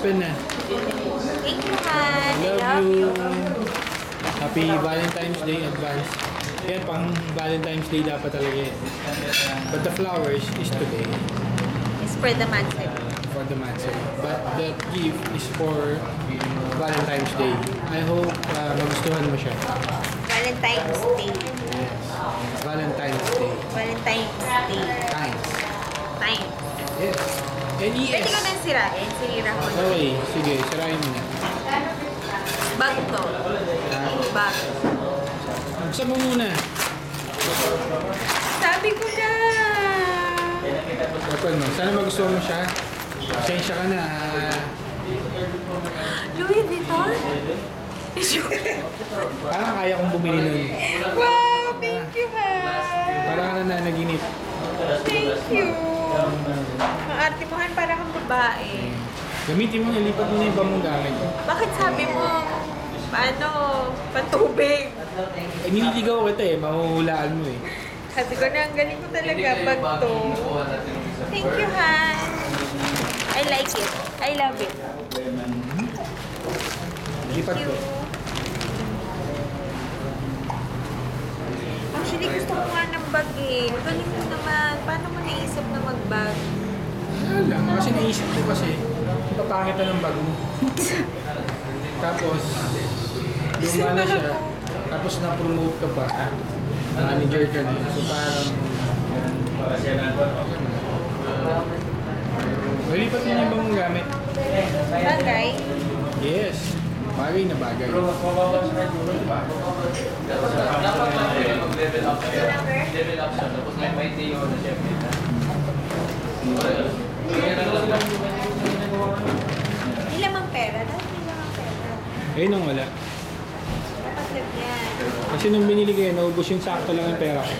Open na. Thank you, Han. I Love you. you. Happy Valentine's Day advance. Yan, pang Valentine's Day dapat talaga yan. But the flowers is today. It's for the man side. For the man side. But the gift is for Valentine's Day. I hope magustuhan mo siya. Valentine's Day. Yes. Valentine's Day. Valentine's Day. Times. Time. Yes. Pwede N-E-S. ko nang sirain. Sinira ko na. Okay, sige, sirahin mo na. Bag to. Ha? Bag. Buksan mo muna. Sabi ko na. Open mo. Sana magustuhan mo siya. Pasensya ka na. Louis Vuitton? Parang kaya kong bumili nun. Wow, thank you, ha. Parang ka na nanaginip. Thank you. Maarte mo, Han, para kang babae. Gamitin mo, ilipat mo na yung mong gamit. Bakit sabi mo, paano, pantubig? Eh, nililigaw kita eh. Mahuhulaan mo eh. Sabi ko na, ang galing ko talaga, bag to. Thank you, Han. I like it. I love it. Lipat Thank ko. you. Actually, gusto ko nga ng bag eh. Galing mo naman. Paano mo naisip na mag-bag? Wala lang. Kasi naisip ko kasi, papangit na ng bag mo. Tapos, luma na siya. Tapos na-promote ka pa. Manager ka na. So parang, malipat mo yung mong gamit. Bagay? Yes. Bagay na bagay. Hindi lamang pera. Dahil hindi lamang pera. Eh, nung wala. Dapat lagyan. Kasi nung binili kayo, naubos yung sakto lang ang pera ko.